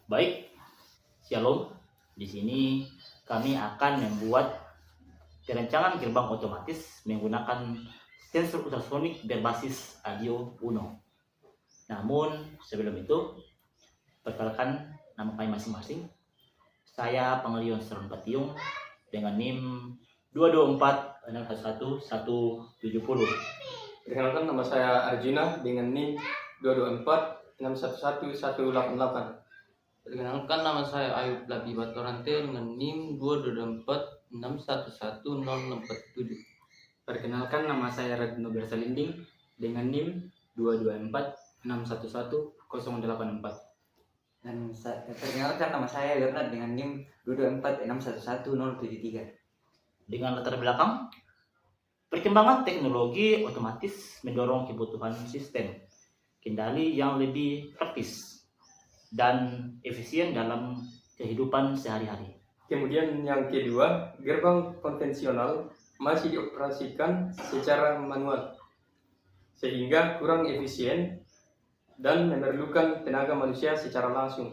Baik, Shalom. Di sini kami akan membuat perancangan gerbang otomatis menggunakan sensor ultrasonik berbasis audio Uno. Namun sebelum itu, perkenalkan nama kami masing-masing. Saya Pangelion Seron Patiung dengan NIM 224611170. Perkenalkan, nama saya Arjuna dengan NIM 224611188. Perkenalkan, nama saya Ayub Labi Batorante dengan NIM 224611067. Perkenalkan, nama saya Ragno Bersalinding dengan NIM 224611084. Dan perkenalkan, nama saya Leonard dengan NIM 224611073. Dengan latar belakang, perkembangan teknologi otomatis mendorong kebutuhan sistem kendali yang lebih praktis dan efisien dalam kehidupan sehari-hari. Kemudian yang kedua, gerbang konvensional masih dioperasikan secara manual sehingga kurang efisien dan memerlukan tenaga manusia secara langsung.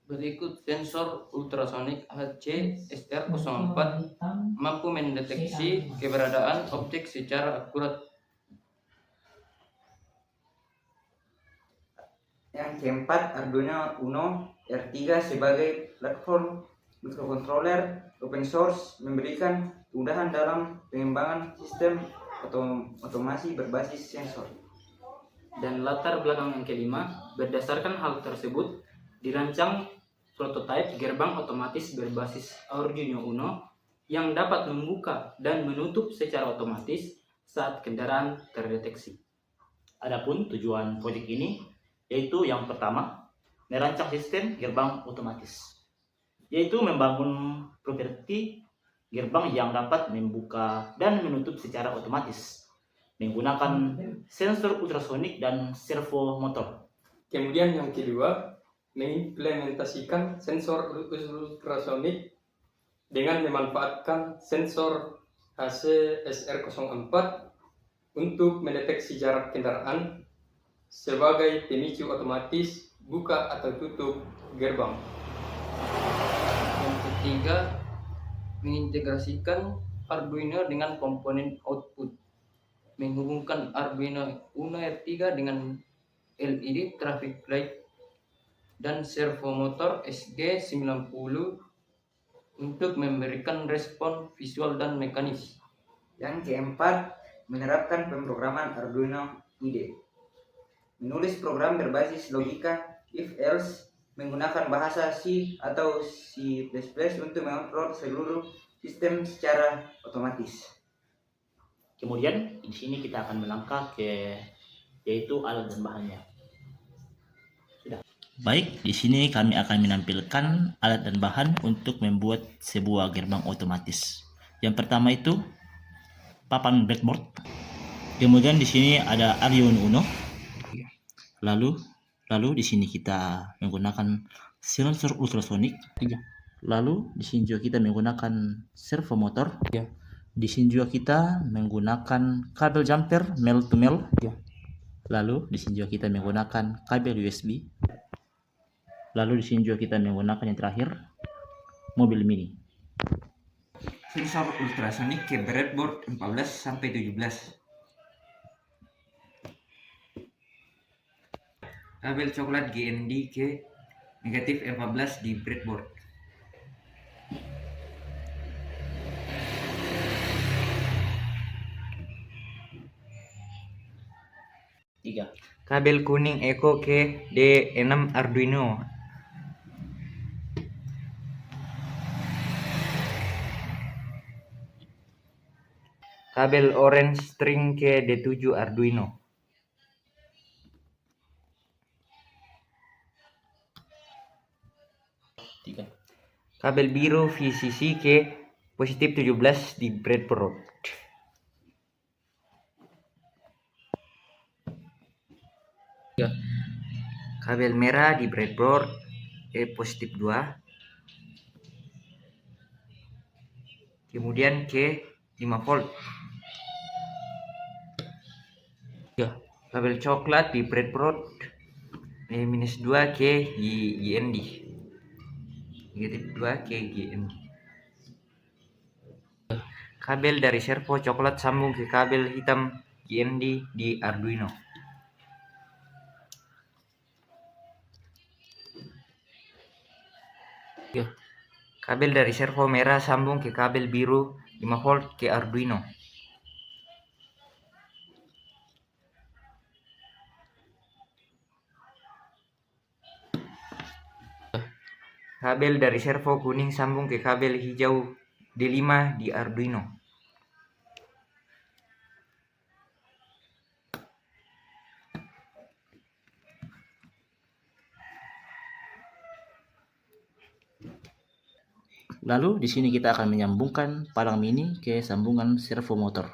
Berikut sensor ultrasonik HC-SR04 mampu mendeteksi keberadaan objek secara akurat. Yang keempat, Arduino Uno R3 sebagai platform microcontroller open source memberikan kemudahan dalam pengembangan sistem otomasi berbasis sensor. Dan latar belakang yang kelima, berdasarkan hal tersebut, dirancang prototipe gerbang otomatis berbasis Arduino Uno yang dapat membuka dan menutup secara otomatis saat kendaraan terdeteksi. Adapun tujuan proyek ini yaitu yang pertama, merancang sistem gerbang otomatis, yaitu membangun properti gerbang yang dapat membuka dan menutup secara otomatis menggunakan sensor ultrasonik dan servo motor. Kemudian yang kedua, mengimplementasikan sensor ultrasonik dengan memanfaatkan sensor HC-SR04 untuk mendeteksi jarak kendaraan sebagai pemicu otomatis buka atau tutup gerbang. Yang ketiga, mengintegrasikan Arduino dengan komponen output, menghubungkan Arduino Uno R3 dengan LED traffic light dan servo motor SG90 untuk memberikan respon visual dan mekanis. Yang keempat, menerapkan pemrograman Arduino IDE. Menulis program berbasis logika if-else menggunakan bahasa C atau C++ untuk mengontrol seluruh sistem secara otomatis. Kemudian di sini kita akan melangkah ke yaitu alat dan bahannya. Sudah. Baik, di sini kami akan menampilkan alat dan bahan untuk membuat sebuah gerbang otomatis. Yang pertama itu papan breadboard. Kemudian di sini ada Arduino Uno. Lalu di sini kita menggunakan sensor ultrasonik. Lalu di sini juga kita menggunakan servo motor. Di sini juga kita menggunakan kabel jumper male to male. Lalu di sini juga kita menggunakan kabel USB. Lalu di sini juga kita menggunakan yang terakhir mobil mini. Sensor ultrasonik ke breadboard 14 sampai 17. Kabel coklat GND ke negatif 14 di breadboard. Tiga. Kabel kuning Eco ke D6 Arduino. Kabel orange string ke D7 Arduino. Tiga. Kabel biru VCC ke positif 17 di breadboard. Kabel merah di breadboard ke positif 2. Kemudian ke 5 volt. Kabel coklat di breadboard minus 2 ke GND. negatif 2 ke GND. Kabel dari servo coklat sambung ke kabel hitam GND di Arduino. Kabel dari servo merah sambung ke kabel biru 5 volt ke Arduino. Kabel dari servo kuning sambung ke kabel hijau D5 di Arduino. Lalu di sini kita akan menyambungkan palang mini ke sambungan servo motor.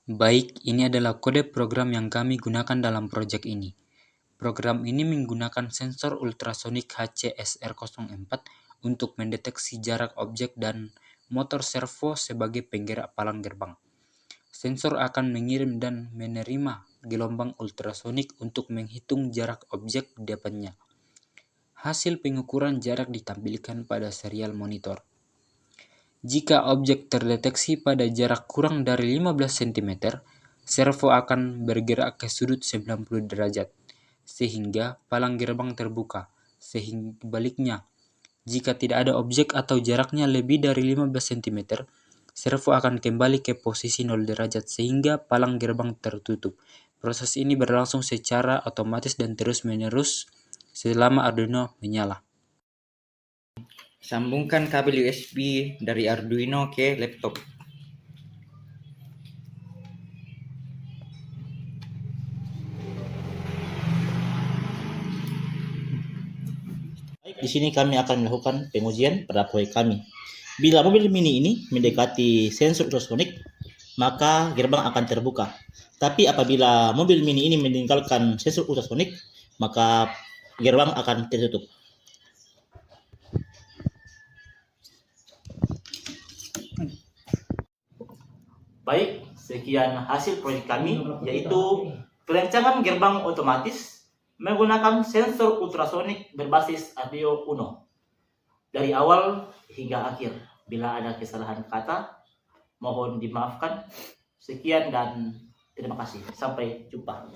Baik, ini adalah kode program yang kami gunakan dalam proyek ini. Program ini menggunakan sensor ultrasonik HCSR04 untuk mendeteksi jarak objek dan motor servo sebagai penggerak palang gerbang. Sensor akan mengirim dan menerima gelombang ultrasonik untuk menghitung jarak objek di depannya. Hasil pengukuran jarak ditampilkan pada serial monitor. Jika objek terdeteksi pada jarak kurang dari 15 cm, servo akan bergerak ke sudut 90 derajat, sehingga palang gerbang terbuka. Sebaliknya, jika tidak ada objek atau jaraknya lebih dari 15 cm, servo akan kembali ke posisi 0 derajat sehingga palang gerbang tertutup. Proses ini berlangsung secara otomatis dan terus-menerus selama Arduino menyala. Sambungkan kabel USB dari Arduino ke laptop. Baik, di sini kami akan melakukan pengujian pada proyek kami. Bila mobil mini ini mendekati sensor ultrasonik, maka gerbang akan terbuka. Tapi apabila mobil mini ini meninggalkan sensor ultrasonik, maka gerbang akan tertutup. Baik, sekian hasil proyek kami, yaitu perancangan gerbang otomatis menggunakan sensor ultrasonik berbasis Arduino Uno. Dari awal hingga akhir. Bila ada kesalahan kata, mohon dimaafkan. Sekian dan terima kasih. Sampai jumpa.